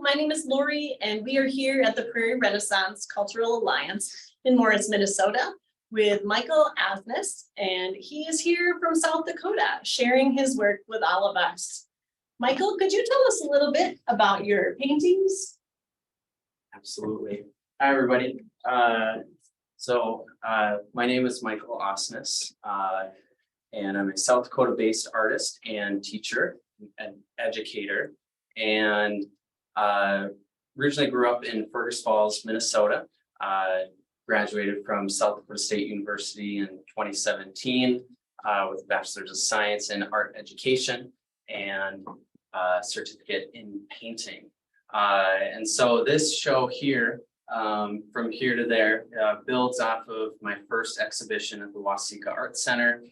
my name is Lori, and we are here at the Prairie Renaissance Cultural Alliance in Morris, Minnesota, with Michael Aasness, and he is here from South Dakota, sharing his work with all of us. Michael, could you tell us a little bit about your paintings? Absolutely. Hi, everybody. My name is Michael Aasness, and I'm a South Dakota-based artist and teacher and educator. And originally grew up in Fergus Falls, Minnesota. Graduated from South Dakota State University in 2017 with a Bachelor's of Science in Art Education and a certificate in painting. And so this show here, from here to there, builds off of my first exhibition at the Waseca Art Center,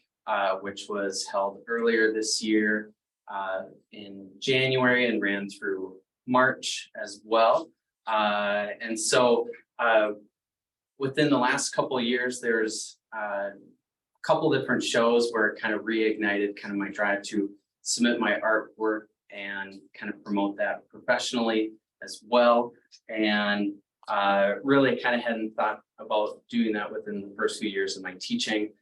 which was held earlier this year in January and ran through March as well. Within the last couple of years, there's a couple different shows where it kind of reignited kind of my drive to submit my artwork and kind of promote that professionally as well. And really kind of hadn't thought about doing that within the first few years of my teaching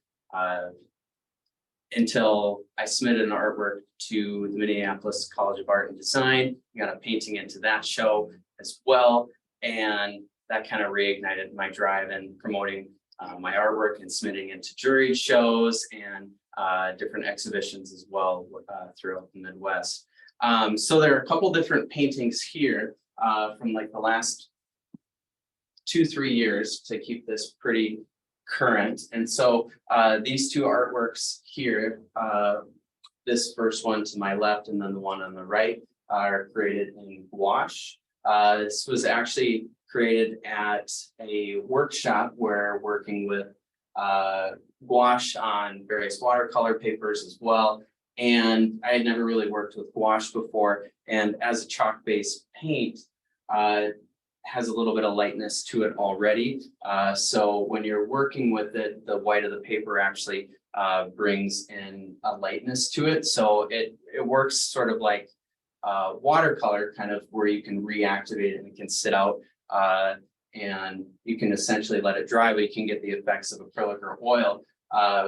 until I submitted an artwork to the Minneapolis College of Art and Design. Got a painting into that show as well. And that kind of reignited my drive in promoting my artwork and submitting into jury shows and different exhibitions as well throughout the Midwest. So there are a couple different paintings here from like the last 2-3 years to keep this pretty current. And so these two artworks here, this first one to my left and then the one on the right, are created in gouache. This was actually created at a workshop where working with gouache on various watercolor papers as well. And I had never really worked with gouache before. And as a chalk-based paint, has a little bit of lightness to it already. So when you're working with it, the white of the paper actually brings in a lightness to it. So it works sort of like watercolor, kind of where you can reactivate it and it can sit out and you can essentially let it dry, but you can get the effects of acrylic or oil.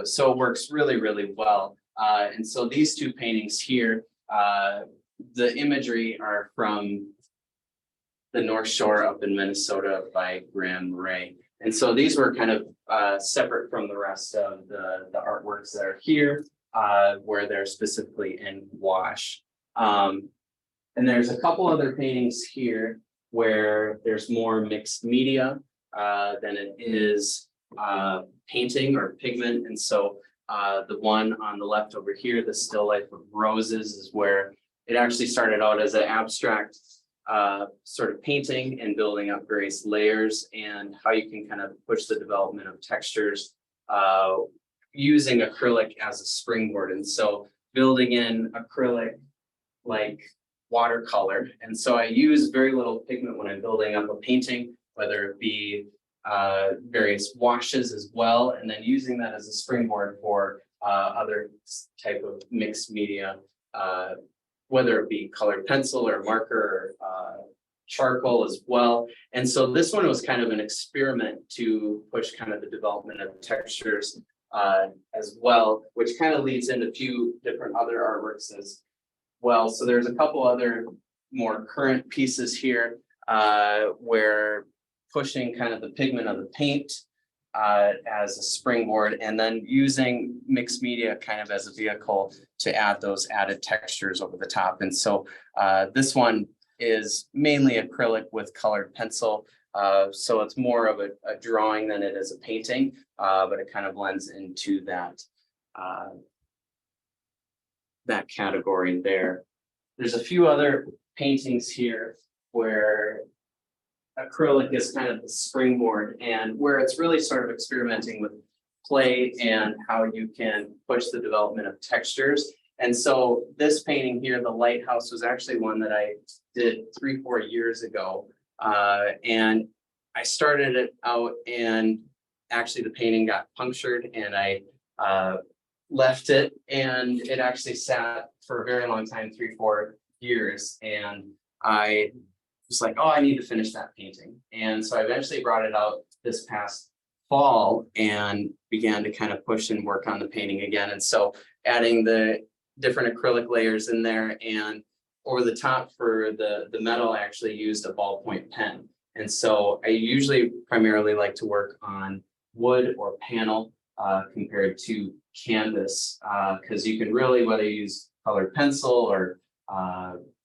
So it works really, really well. And so these two paintings here, the imagery are from the North Shore up in Minnesota by Graham Ray. And so these were kind of separate from the rest of the artworks that are here, where they're specifically in gouache. And there's a couple other paintings here where there's more mixed media than it is painting or pigment. And so the one on the left over here, the still life of roses, is where it actually started out as an abstract sort of painting and building up various layers and how you can kind of push the development of textures using acrylic as a springboard. And so building in acrylic like watercolor. And so I use very little pigment when I'm building up a painting, whether it be various washes as well, and then using that as a springboard for other type of mixed media, whether it be colored pencil or marker or charcoal as well. And so this one was kind of an experiment to push kind of the development of textures as well, which kind of leads into a few different other artworks as well. So there's a couple other more current pieces here where pushing kind of the pigment of the paint as a springboard and then using mixed media kind of as a vehicle to add those added textures over the top. And so this one is mainly acrylic with colored pencil. So it's more of a drawing than it is a painting, but it kind of blends into that that category there. There's a few other paintings here where acrylic is kind of the springboard and where it's really sort of experimenting with clay and how you can push the development of textures. And so this painting here, the lighthouse, was actually one that I did 3-4 years ago. And I started it out and actually the painting got punctured and I left it, and it actually sat for a very long time, 3-4 years. And I was like, oh, I need to finish that painting. And so I eventually brought it out this past fall and began to kind of push and work on the painting again. And so adding the different acrylic layers in there, and over the top for the metal, I actually used a ballpoint pen. And so I usually primarily like to work on wood or panel compared to canvas, because you can really, whether you use colored pencil or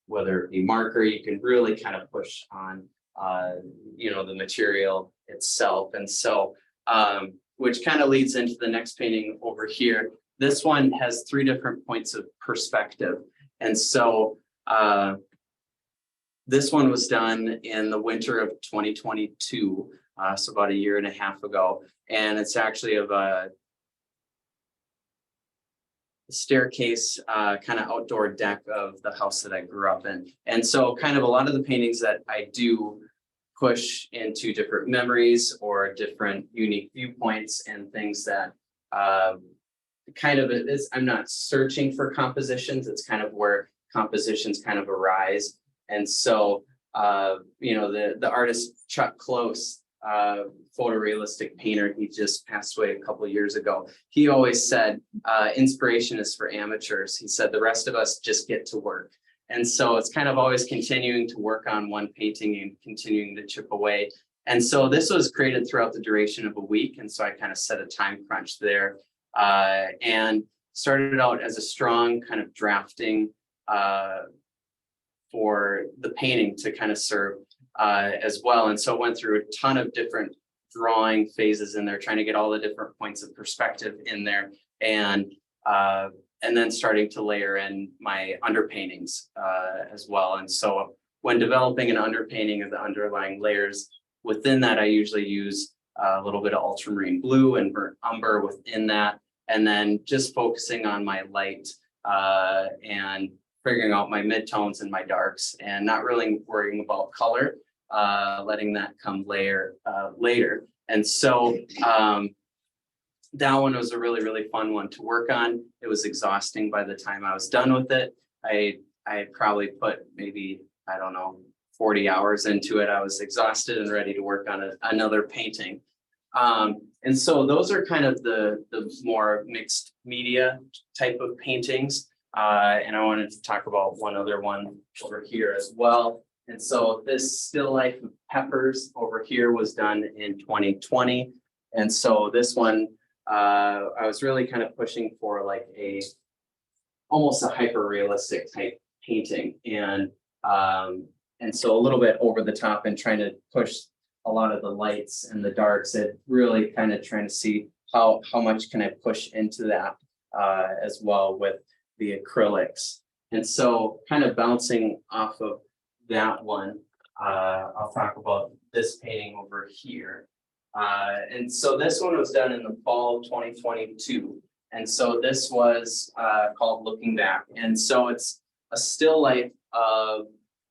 whether it be marker, you can really kind of push on the material itself. And so which kind of leads into the next painting over here. This one has 3 different points of perspective. And so this one was done in the winter of 2022, so about a year and a half ago. And it's actually of a staircase kind of outdoor deck of the house that I grew up in. And so kind of a lot of the paintings that I do push into different memories or different unique viewpoints and things that kind of is, I'm not searching for compositions. It's kind of where compositions kind of arise. And so, the artist Chuck Close, photorealistic painter, he just passed away a couple of years ago. He always said, inspiration is for amateurs. He said, the rest of us just get to work. And so it's kind of always continuing to work on one painting and continuing to chip away. And so this was created throughout the duration of a week. And so I kind of set a time crunch there and started out as a strong kind of drafting for the painting to kind of serve as well. And so went through a ton of different drawing phases in there, trying to get all the different points of perspective in there, and then starting to layer in my underpaintings as well. And so when developing an underpainting of the underlying layers, within that, I usually use a little bit of ultramarine blue and burnt umber within that, and then just focusing on my light and figuring out my midtones and my darks, and not really worrying about color, letting that come later. And so that one was a really, really fun one to work on. It was exhausting by the time I was done with it. I probably put maybe, I don't know, 40 hours into it. I was exhausted and ready to work on another painting. And so those are kind of the more mixed media type of paintings. And I wanted to talk about one other one over here as well. And so this still life of peppers over here was done in 2020. And so this one, I was really kind of pushing for like almost a hyper realistic type painting. And so a little bit over the top and trying to push a lot of the lights and the darks, it really kind of trying to see how much can I push into that as well with the acrylics. And so kind of bouncing off of that one, I'll talk about this painting over here. And so this one was done in the fall of 2022. And so this was called Looking Back. And so it's a still life of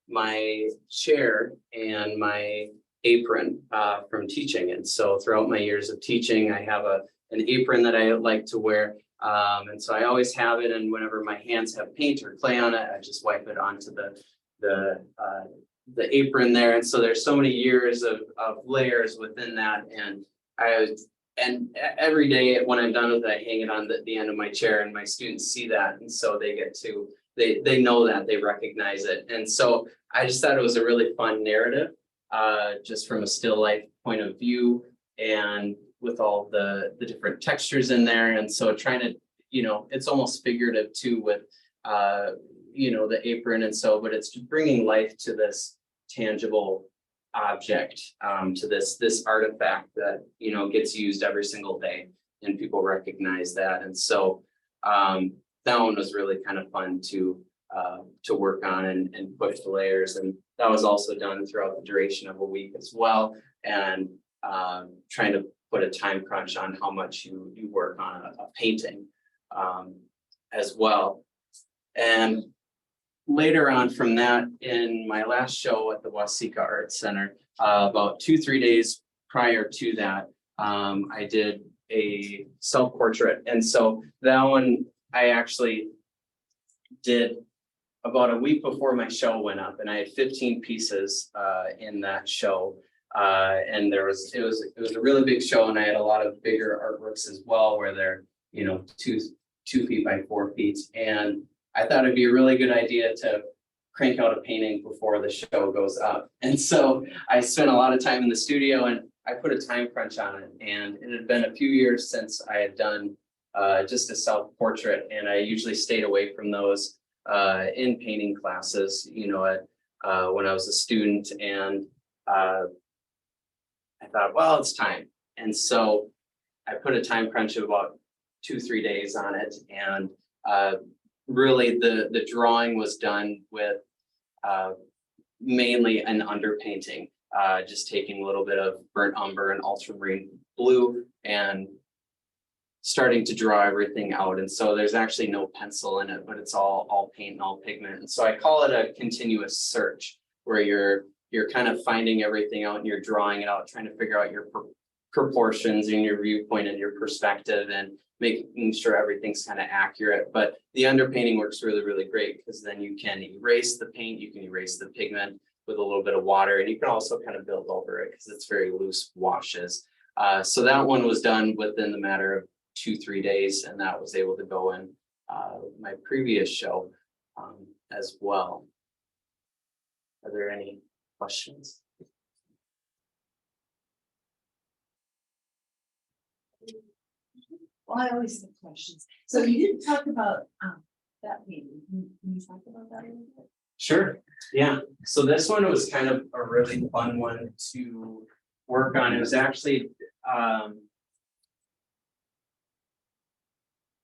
my chair and my apron from teaching. And so throughout my years of teaching, I have an apron that I like to wear. And so I always have it, and whenever my hands have paint or clay on it, I just wipe it onto the apron there. And so there's so many years of layers within that, and every day when I'm done with it, I hang it on the end of my chair, and my students see that, and so they get to they know that, they recognize it. And so I just thought it was a really fun narrative, just from a still life point of view, and with all the different textures in there. And so trying to, it's almost figurative too with, the apron. And so, but it's bringing life to this tangible object, to this artifact that, gets used every single day, and people recognize that. And so that one was really kind of fun to work on and push the layers. And that was also done throughout the duration of a week as well. And trying to put a time crunch on how much you work on a painting as well. And later on from that, in my last show at the Waseca Art Center, about 2-3 days prior to that, I did a self-portrait. And so that one I actually did about a week before my show went up, and I had 15 pieces in that show. And it was a really big show, and I had a lot of bigger artworks as well, where they're, you know, 2 feet by 4 feet. And I thought it'd be a really good idea to crank out a painting before the show goes up. And so I spent a lot of time in the studio, and I put a time crunch on it. And it had been a few years since I had done just a self-portrait, and I usually stayed away from those in painting classes, you know, when I was a student. And I thought, well, it's time. And so I put a time crunch of about 2-3 days on it. And really the drawing was done with mainly an underpainting, just taking a little bit of burnt umber and ultramarine blue and starting to draw everything out. And so there's actually no pencil in it, but it's all paint and all pigment. And so I call it a continuous search, where you're kind of finding everything out and you're drawing it out, trying to figure out your proportions and your viewpoint and your perspective, and making sure everything's kind of accurate. But the underpainting works really, really great, because then you can erase the paint, you can erase the pigment with a little bit of water, and you can also kind of build over it because it's very loose washes. So that one was done within the matter of 2-3 days, and that was able to go in my previous show as well. Are there any questions? Well, I always have questions. So you didn't talk about that meeting. Can you talk about that a little bit? Sure. Yeah. So this one was kind of a really fun one to work on. It was actually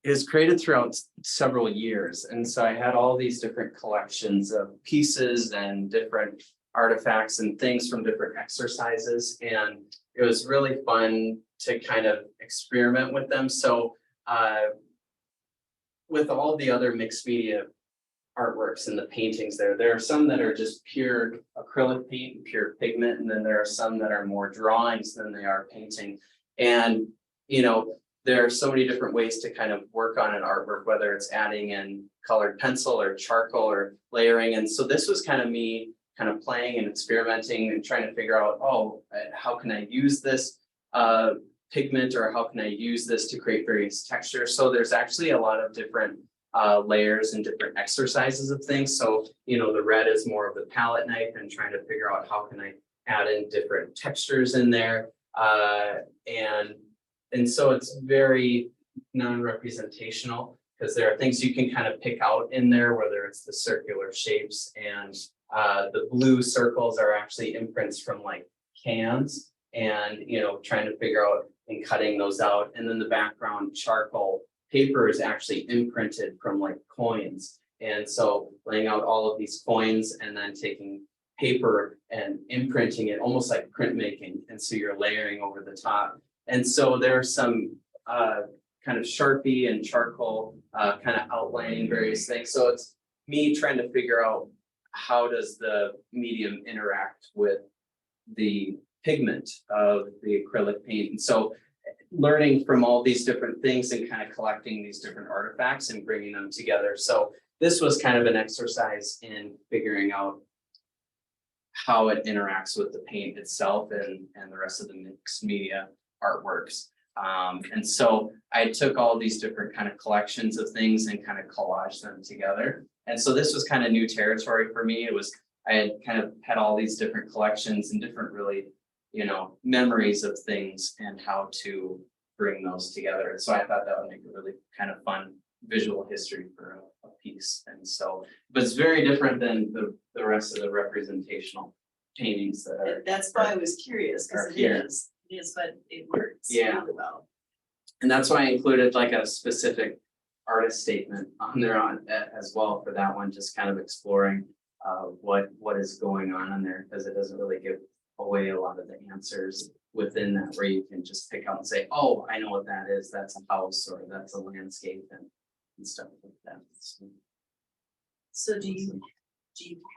it was created throughout several years. And so I had all these different collections of pieces and different artifacts and things from different exercises. And it was really fun to kind of experiment with them. So with all the other mixed media artworks and the paintings there are some that are just pure acrylic paint, pure pigment, and then there are some that are more drawings than they are painting. And, you know, there are so many different ways to kind of work on an artwork, whether it's adding in colored pencil or charcoal or layering. And so this was kind of me kind of playing and experimenting and trying to figure out, oh, how can I use this pigment, or how can I use this to create various textures? So there's actually a lot of different layers and different exercises of things. So, you know, the red is more of the palette knife and trying to figure out how can I add in different textures in there. And so it's very non-representational, because there are things you can kind of pick out in there, whether it's the circular shapes, and the blue circles are actually imprints from like cans, and, you know, trying to figure out and cutting those out. And then the background charcoal paper is actually imprinted from like coins. And so laying out all of these coins and then taking paper and imprinting it almost like printmaking. And so you're layering over the top. And so there are some kind of Sharpie and charcoal kind of outlining various things. So it's me trying to figure out, how does the medium interact with the pigment of the acrylic paint? And so learning from all these different things and kind of collecting these different artifacts and bringing them together. So this was kind of an exercise in figuring out how it interacts with the paint itself and the rest of the mixed media artworks. And so I took all these different kind of collections of things and kind of collaged them together. And so this was kind of new territory for me. I had kind of had all these different collections and different really, you know, memories of things and how to bring those together. And so I thought that would make a really kind of fun visual history for a piece. And so, but it's very different than the rest of the representational paintings that are. That's why I was curious, because it is, but it works. Yeah. Really well. And that's why I included like a specific artist statement on there as well for that one, just kind of exploring what is going on in there, because it doesn't really give away a lot of the answers within that, where you can just pick out and say, oh, I know what that is. That's a house, or that's a landscape, and stuff like that. So do you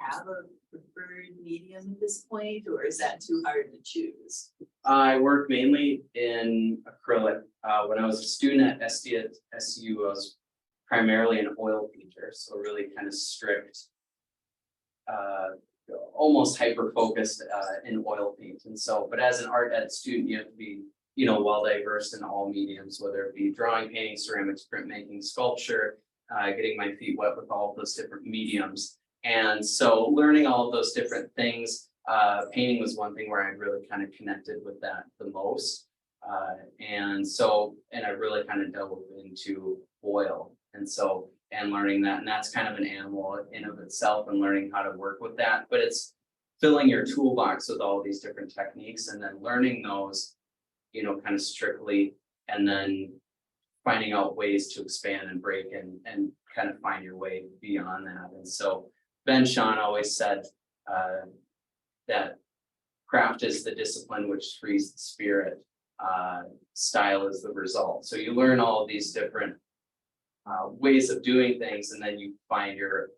have a preferred medium at this point, or is that too hard to choose? I work mainly in acrylic. When I was a student at SU, I was primarily an oil painter, so really kind of strict almost hyper focused in oil paint. And so, but as an art ed student, you have to be, well diverse in all mediums, whether it be drawing, painting, ceramics, printmaking, sculpture, getting my feet wet with all of those different mediums. And so learning all of those different things, painting was one thing where I really kind of connected with that the most. And I really kind of delved into oil. And learning that, and that's kind of an animal in of itself, and learning how to work with that. But it's filling your toolbox with all these different techniques and then learning those, kind of strictly, and then finding out ways to expand and break and kind of find your way beyond that. And so Ben Shahn always said that craft is the discipline which frees the spirit. Style is the result. So you learn all of these different ways of doing things, and then you find your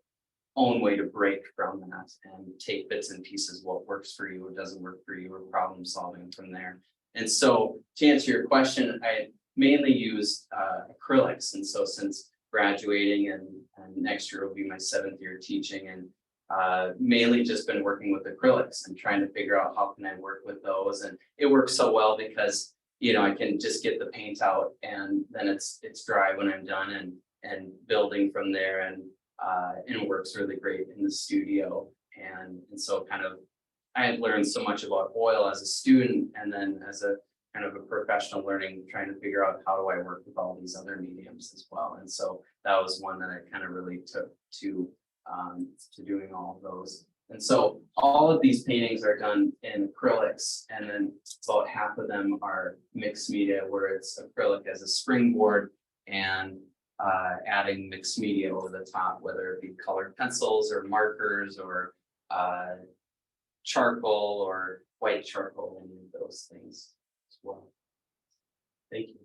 own way to break from that and take bits and pieces, what works for you, what doesn't work for you, or problem solving from there. And so to answer your question, I mainly use acrylics. And so since graduating and next year will be my 7th year teaching, and mainly just been working with acrylics and trying to figure out how can I work with those. And it works so well because I can just get the paint out and then it's dry when I'm done, and building from there, and it works really great in the studio. And so kind of I had learned so much about oil as a student, and then as a kind of a professional learning, trying to figure out how do I work with all these other mediums as well. And so that was one that I kind of really took to doing all of those. And so all of these paintings are done in acrylics, and then about half of them are mixed media, where it's acrylic as a springboard and adding mixed media over the top, whether it be colored pencils or markers or charcoal or white charcoal, any of those things as well. Thank you.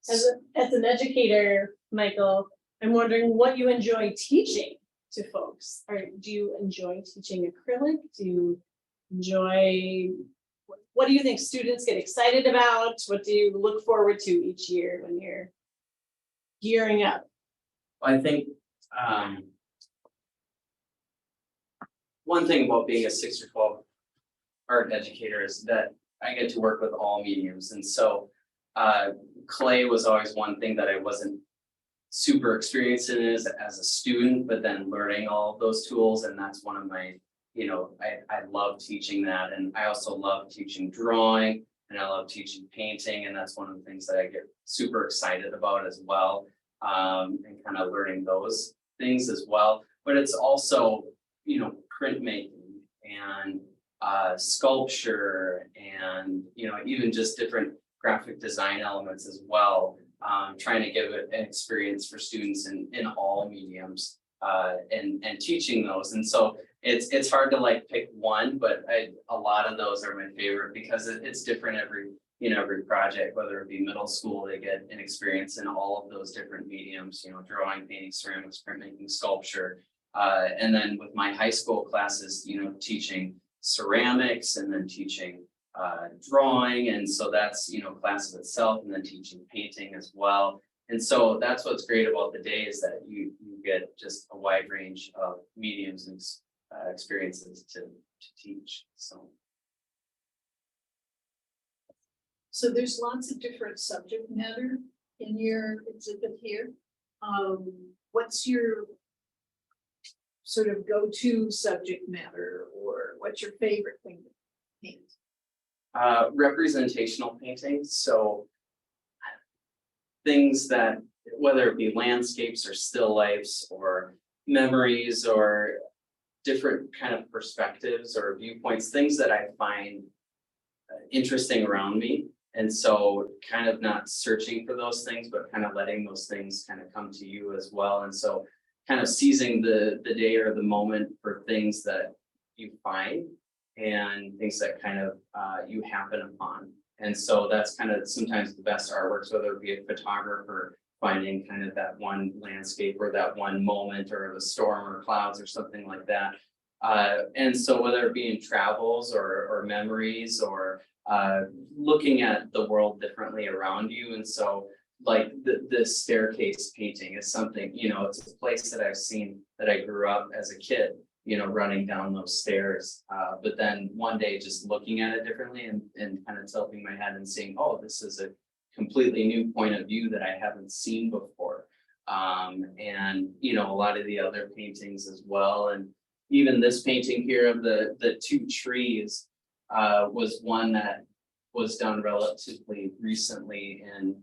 As an educator, Michael, I'm wondering what you enjoy teaching to folks. Or do you enjoy teaching acrylic? Do you enjoy, what do you think students get excited about? What do you look forward to each year when you're gearing up? I think one thing about being a 6 or 12 art educator is that I get to work with all mediums. And so clay was always one thing that I wasn't super experienced in as a student, but then learning all of those tools. And that's one of my, I love teaching that. And I also love teaching drawing, and I love teaching painting. And that's one of the things that I get super excited about as well. And kind of learning those things as well. But it's also, printmaking and sculpture, and, even just different graphic design elements as well. Trying to give it an experience for students in all mediums, and teaching those. And so it's hard to pick one, but a lot of those are my favorite because it's different every project, whether it be middle school, they get an experience in all of those different mediums, drawing, painting, ceramics, printmaking, sculpture. And then with my high school classes, teaching ceramics, and then teaching drawing. And so that's, class of itself, and then teaching painting as well. And so that's what's great about the day, is that you get just a wide range of mediums and experiences to teach. So there's lots of different subject matter in your exhibit here. What's your sort of go-to subject matter, or what's your favorite thing to paint? Representational painting. So things that, whether it be landscapes or still lifes or memories or different kind of perspectives or viewpoints, things that I find interesting around me. And so kind of not searching for those things, but kind of letting those things kind of come to you as well. And so kind of seizing the day or the moment for things that you find and things that kind of you happen upon. And so that's kind of sometimes the best artworks, whether it be a photographer finding kind of that one landscape or that one moment, or the storm or clouds or something like that. And so whether it be in travels or memories, or looking at the world differently around you. And so like the staircase painting is something, it's a place that I've seen, that I grew up as a kid. running down those stairs. But then one day just looking at it differently and kind of tilting my head and seeing, oh, this is a completely new point of view that I haven't seen before. And, a lot of the other paintings as well. And even this painting here of the two trees was one that was done relatively recently in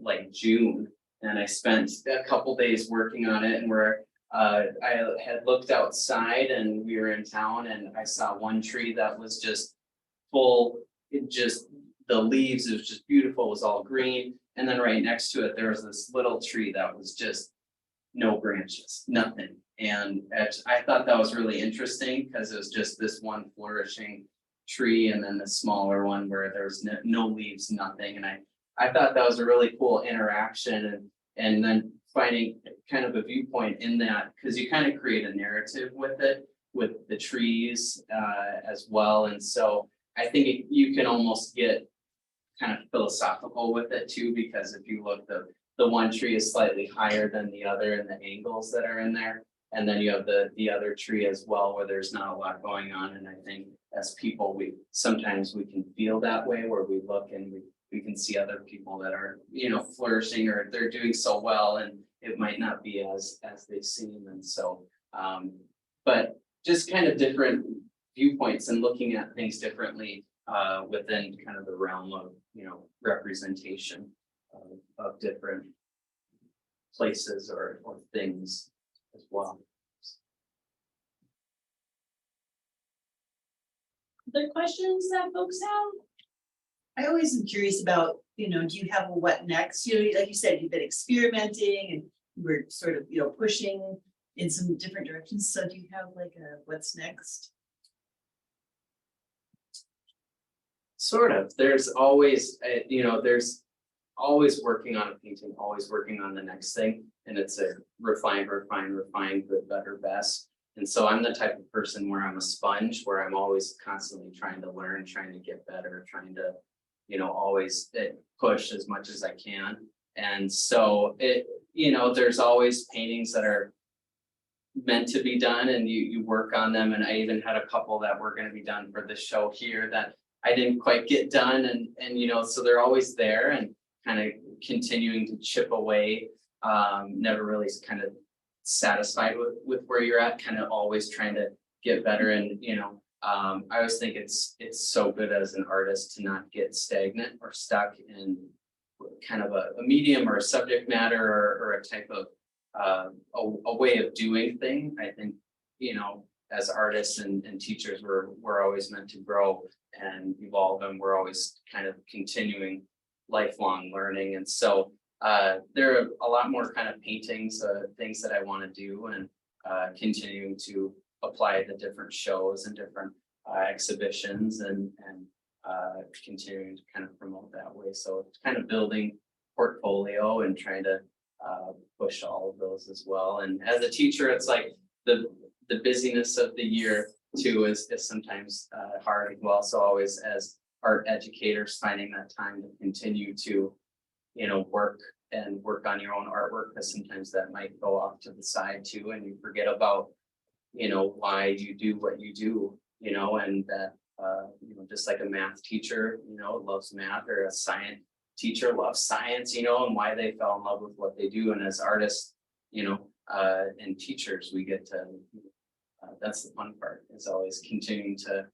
like June. And I spent a couple days working on it, and I had looked outside and we were in town and I saw one tree that was just full, the leaves, it was just beautiful, it was all green. And then right next to it, there was this little tree that was just no branches, nothing. And I thought that was really interesting because it was just this one flourishing tree and then the smaller one where there's no leaves, nothing. And I thought that was a really cool interaction, and then finding kind of a viewpoint in that, because you kind of create a narrative with it, with the trees as well. And so I think you can almost get kind of philosophical with it too, because if you look, the one tree is slightly higher than the other in the angles that are in there. And then you have the other tree as well, where there's not a lot going on. And I think as people, sometimes we can feel that way, where we look and we can see other people that are, flourishing, or they're doing so well, and it might not be as they seem. And so, but just kind of different viewpoints and looking at things differently within kind of the realm of, representation of different places or things as well. Other questions that folks have? I always am curious about, do you have a what next? Like you said, you've been experimenting and you were sort of, pushing in some different directions. So do you have like a what's next? Sort of. There's always, there's always working on a painting, always working on the next thing. And it's a refine, good, better, best. And so I'm the type of person where I'm a sponge, where I'm always constantly trying to learn, trying to get better, trying to, always push as much as I can. And so there's always paintings that are meant to be done, and you work on them. And I even had a couple that were going to be done for the show here that I didn't quite get done. And so they're always there and kind of continuing to chip away, never really kind of satisfied with where you're at, kind of always trying to get better. And I always think it's so good as an artist to not get stagnant or stuck in kind of a medium or a subject matter or a type of a way of doing thing. I think as artists and teachers, we're always meant to grow and evolve, and we're always kind of continuing lifelong learning. And so there are a lot more kind of paintings, things that I want to do, and continuing to apply to different shows and different exhibitions, and continuing to kind of promote that way. So it's kind of building portfolio and trying to push all of those as well. And as a teacher, it's like the busyness of the year too is sometimes hard as well. So always as art educators, finding that time to continue to work on your own artwork, because sometimes that might go off to the side too, and you forget about why you do what you do, and that just like a math teacher loves math, or a science teacher loves science, and why they fell in love with what they do. And as artists and teachers, we get to that's the fun part, is always continuing to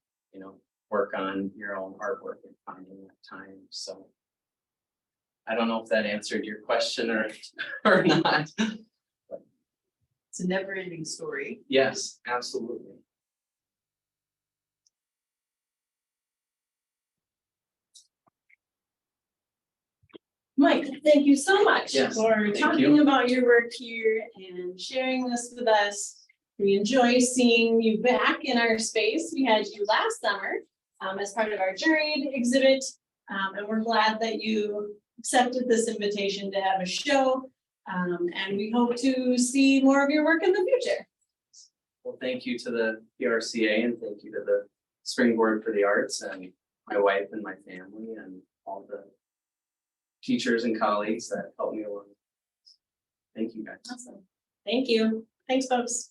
work on your own artwork and finding that time. So I don't know if that answered your question or not. It's a never-ending story. Yes, absolutely. Mike, thank you so much Yes, for thank talking you. about your work here and sharing this with us. We enjoy seeing you back in our space. We had you last summer as part of our juried exhibit, and we're glad that you accepted this invitation to have a show, and we hope to see more of your work in the future. Well, thank you to the PRCA, and thank you to the Springboard for the Arts, and my wife and my family, and all the teachers and colleagues that helped me along. Thank you guys. Awesome. Thank you. Thanks, folks.